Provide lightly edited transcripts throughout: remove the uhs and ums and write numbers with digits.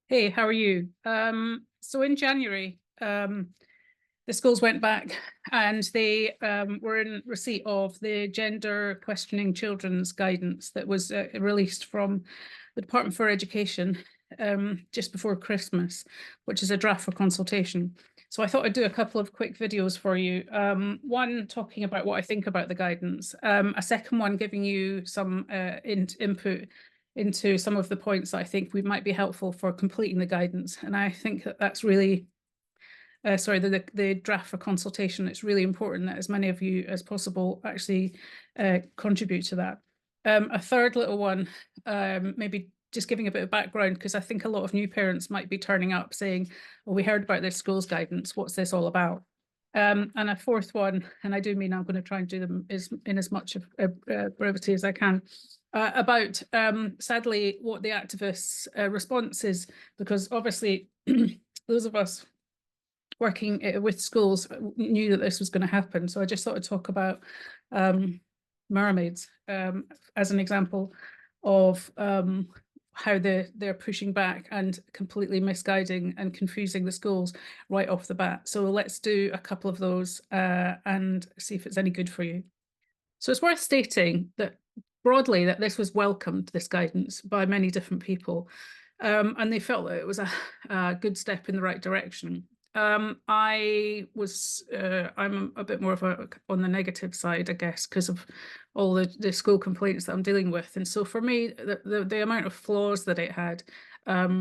Hey, how are you? So in January, the schools went back and they were in receipt of the gender questioning children's guidance that was released from the Department for Education just before Christmas, which is a draft for consultation. So I thought I'd do a couple of quick videos for you. One talking about what I think about the guidance, a second one giving you some input into some of the points that I think we might be helpful for completing the guidance. And I think that that's really, the draft for consultation, it's really important that as many of you as possible actually contribute to that. A third little one, maybe just giving a bit of background, because I think a lot of new parents might be turning up saying, well, we heard about this school's guidance, what's this all about? And a fourth one, and I do mean I'm going to try and do them in as much of brevity as I can, about sadly what the activists' response is, because obviously those of us working with schools knew that this was going to happen. So I just thought I'd talk about mermaids as an example of how they're pushing back and completely misguiding and confusing the schools right off the bat. So let's do a couple of those and see if it's any good for you. So it's worth stating that broadly that this was welcomed, this guidance, by many different people. And they felt that it was a good step in the right direction. I'm a bit more of on the negative side, I guess, because of all the school complaints that I'm dealing with. And so for me, the amount of flaws that it had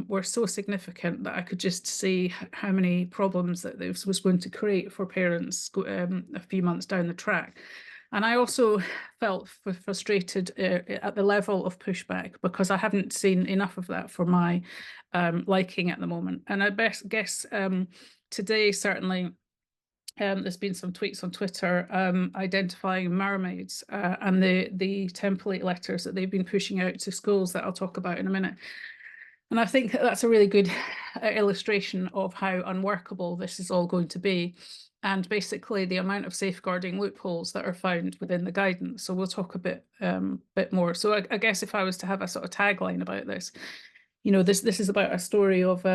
were so significant that I could just see how many problems that this was going to create for parents a few months down the track. And I also felt frustrated at the level of pushback because I haven't seen enough of that for my liking at the moment. And I guess today, certainly, there's been some tweets on Twitter identifying mermaids and the template letters that they've been pushing out to schools that I'll talk about in a minute. And I think that's a really good illustration of how unworkable this is all going to be, and basically the amount of safeguarding loopholes that are found within the guidance. So we'll talk a bit more. So I guess if I was to have a sort of tagline about this, this is about a story of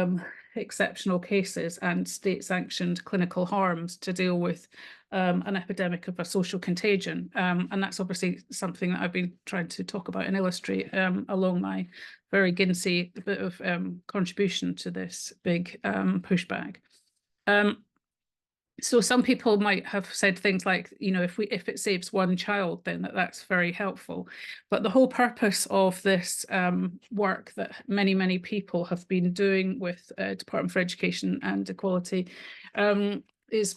exceptional cases and state-sanctioned clinical harms to deal with an epidemic of a social contagion. And that's obviously something that I've been trying to talk about and illustrate along my very ginsy bit of contribution to this big pushback. So some people might have said things like, if it saves one child, then that's very helpful. But the whole purpose of this work that many people have been doing with Department for Education and Equality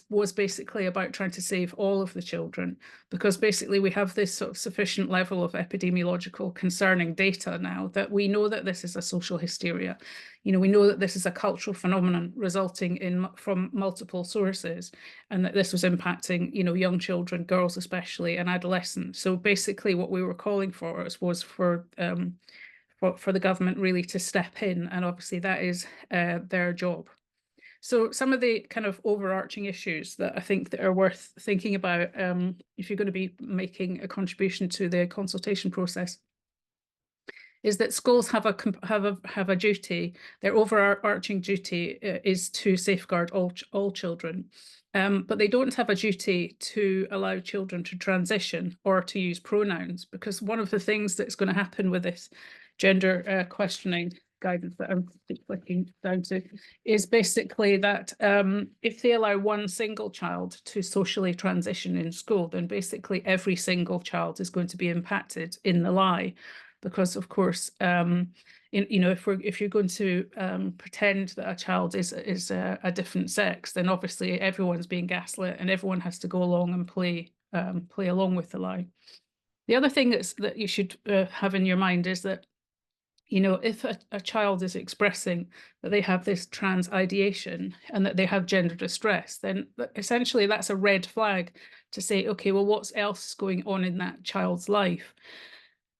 was basically about trying to save all of the children, because basically we have this sort of sufficient level of epidemiological concerning data now that we know that this is a social hysteria. We know that this is a cultural phenomenon resulting from multiple sources, and that this was impacting, young children, girls especially, and adolescents. So basically what we were calling for was for the government really to step in, and obviously that is their job. So some of the kind of overarching issues that I think that are worth thinking about if you're going to be making a contribution to the consultation process is that schools have a duty. Their overarching duty is to safeguard all children, but they don't have a duty to allow children to transition or to use pronouns, because one of the things that's going to happen with this gender questioning guidance that I'm clicking down to is basically that if they allow one single child to socially transition in school, then basically every single child is going to be impacted in the lie, because of course if you're going to pretend that a child is a different sex, then obviously everyone's being gaslit and everyone has to go along and play along with the lie. The other thing that you should have in your mind is that if a child is expressing that they have this trans ideation and that they have gender distress, then essentially that's a red flag to say, okay, well, what's else going on in that child's life?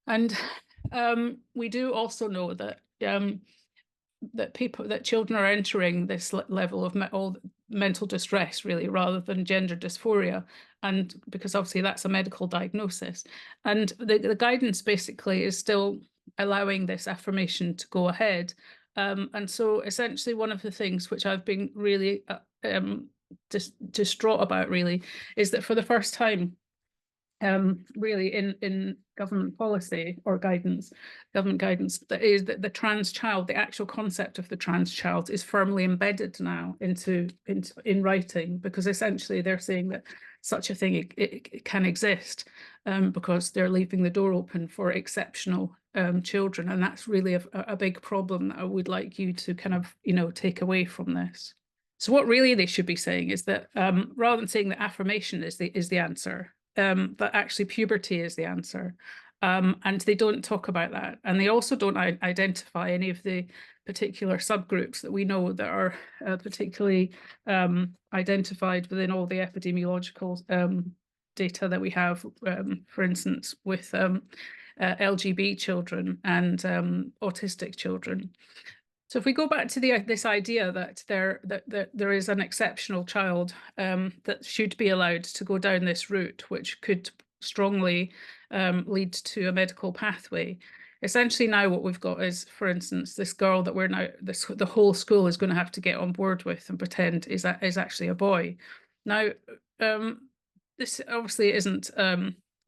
And we do also know that children are entering this level of mental distress, really, rather than gender dysphoria, and because obviously that's a medical diagnosis. And the guidance basically is still allowing this affirmation to go ahead, And so essentially one of the things which I've been really distraught about really is that for the first time really in government policy or guidance, government guidance, that is that the trans child, the actual concept of the trans child is firmly embedded now in writing, because essentially they're saying that such a thing it can exist because they're leaving the door open for exceptional children. And that's really a big problem that I would like you to kind of, take away from this. So what really they should be saying is that rather than saying that affirmation is the answer, but actually puberty is the answer. And they don't talk about that. And they also don't identify any of the particular subgroups that we know that are particularly identified within all the epidemiological data that we have, for instance, with LGB children and autistic children. So if we go back to this idea that there is an exceptional child that should be allowed to go down this route, which could strongly lead to a medical pathway. Essentially now what we've got is, for instance, this girl that the whole school is going to have to get on board with and pretend is actually a boy. Now, this obviously isn't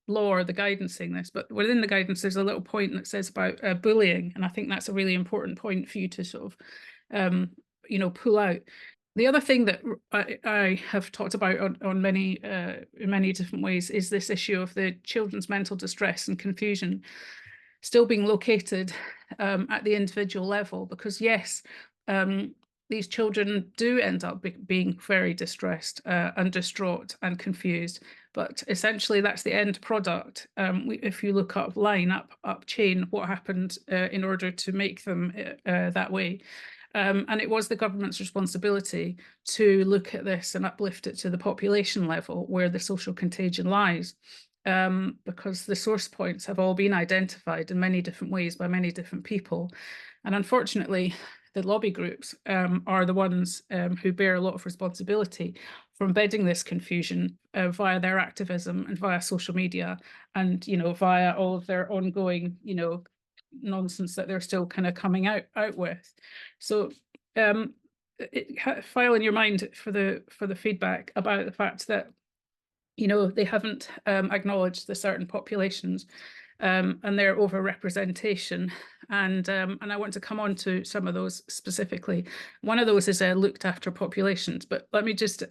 law or the guidance saying this, but within the guidance there's a little point that says about bullying, and I think that's a really important point for you to sort of pull out. The other thing that I have talked about on many in many different ways is this issue of the children's mental distress and confusion still being located at the individual level, because yes, these children do end up being very distressed and distraught and confused, but essentially that's the end product. If you look up chain, what happened in order to make them that way. And it was the government's responsibility to look at this and uplift it to the population level where the social contagion lies. Because the source points have all been identified in many different ways by many different people. And unfortunately, the lobby groups are the ones who bear a lot of responsibility for embedding this confusion via their activism and via social media and, via all of their ongoing, nonsense that they're still kind of coming out with. So file in your mind for the feedback about the fact that they haven't acknowledged the certain populations and their overrepresentation. And I want to come on to some of those specifically. One of those is looked after populations, but let me just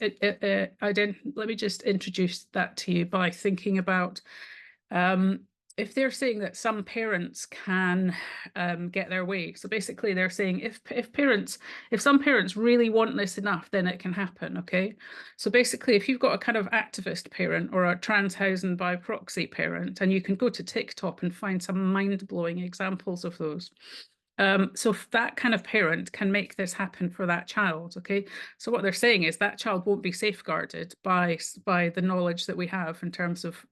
introduce that to you by thinking about if they're saying that some parents can get their way. So basically they're saying if some parents really want this enough, then it can happen, okay? So basically if you've got a kind of activist parent or a Transhausen by proxy parent, and you can go to TikTok and find some mind-blowing examples of those. So that kind of parent can make this happen for that child, okay? So what they're saying is that child won't be safeguarded by the knowledge that we have in terms of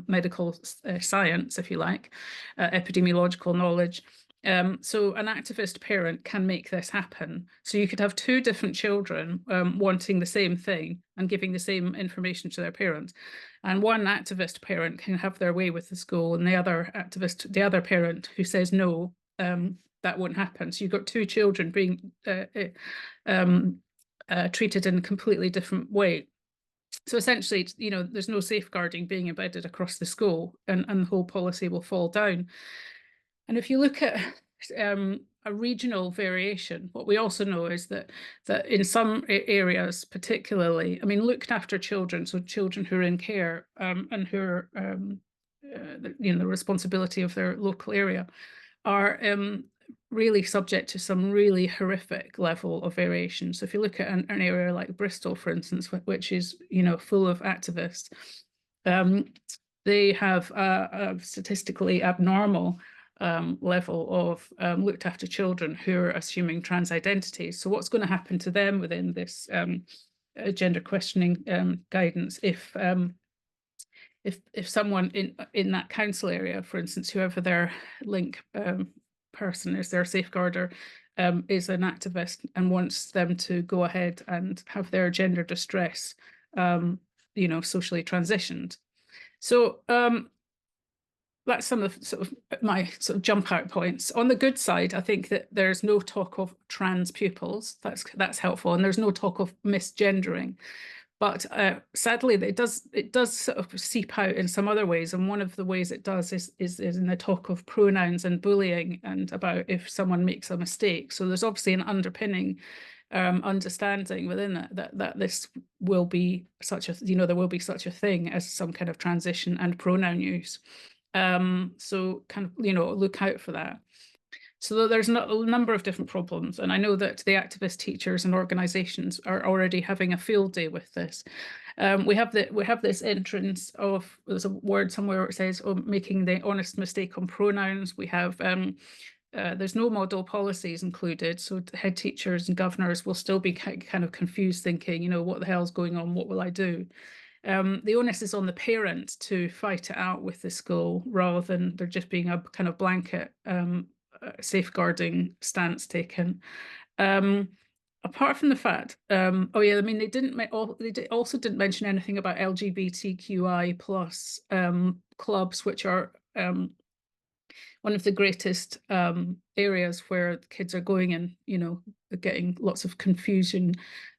medical science, if you like, epidemiological knowledge. So an activist parent can make this happen. So you could have two different children wanting the same thing and giving the same information to their parents. And one activist parent can have their way with the school, and the other parent who says no, that won't happen. So you've got two children being treated in a completely different way. So essentially, there's no safeguarding being embedded across the school, and the whole policy will fall down. And if you look at a regional variation, what we also know is that in some areas, particularly, looked after children, so children who are in care and who are, the responsibility of their local area, are really subject to some really horrific level of variation. So if you look at an area like Bristol, for instance, which is, full of activists, they have a statistically abnormal level of looked after children who are assuming trans identities. So what's going to happen to them within this gender questioning guidance if someone in that council area, for instance, whoever their link person is, their safeguarder, is an activist and wants them to go ahead and have their gender distress, socially transitioned. So that's some of sort of my sort of jump out points. On the good side, I think that there's no talk of trans pupils. That's helpful, and there's no talk of misgendering. But sadly, it does sort of seep out in some other ways, and one of the ways it does is in the talk of pronouns and bullying, and about if someone makes a mistake. So there's obviously an underpinning understanding within that this will be such a, there will be such a thing as some kind of transition and pronoun use. So kind of, look out for that. So there's a number of different problems, and I know that the activist teachers and organisations are already having a field day with this. We have this entrance of, there's a word somewhere where it says, oh, making the honest mistake on pronouns. We have there's no model policies included, so head teachers and governors will still be kind of confused, thinking, what the hell's going on? What will I do? The onus is on the parent to fight it out with the school, rather than there just being a kind of blanket safeguarding stance taken. Apart from the fact, oh yeah, I mean, they also didn't mention anything about LGBTQI plus clubs, which are one of the greatest areas where the kids are going and, getting lots of confusion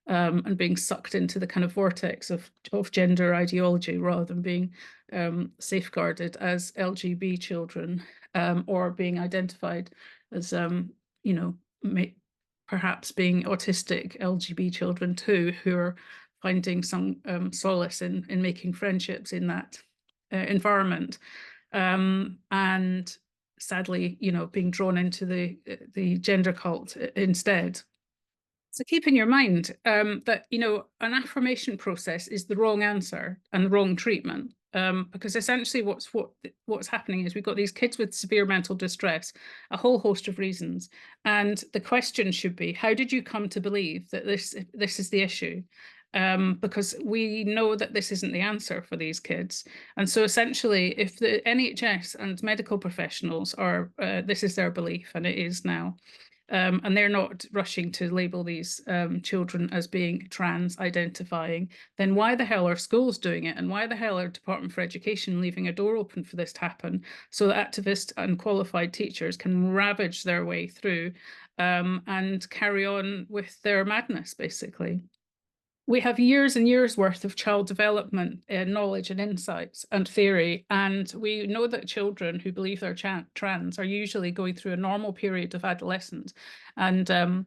and being sucked into the kind of vortex of gender ideology, rather than being safeguarded as LGB children, or being identified as, perhaps being autistic LGB children too, who are finding some solace in making friendships in that environment. And sadly, being drawn into the gender cult instead. So keep in your mind that, an affirmation process is the wrong answer and the wrong treatment. Because essentially what's happening is we've got these kids with severe mental distress, a whole host of reasons. And the question should be, how did you come to believe that this is the issue? Because we know that this isn't the answer for these kids. And so essentially, if the NHS and medical professionals are, this is their belief, and it is now, and they're not rushing to label these children as being trans identifying, then why the hell are schools doing it? And why the hell are Department for Education leaving a door open for this to happen, so that activist and qualified teachers can ravage their way through and carry on with their madness, basically? We have years and years worth of child development knowledge and insights and theory, and we know that children who believe they're trans are usually going through a normal period of adolescence and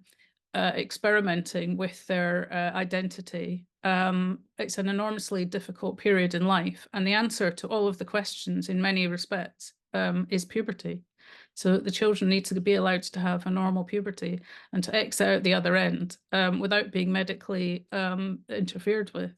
experimenting with their identity. It's an enormously difficult period in life, and the answer to all of the questions in many respects is puberty. So the children need to be allowed to have a normal puberty and to exit out the other end without being medically interfered with.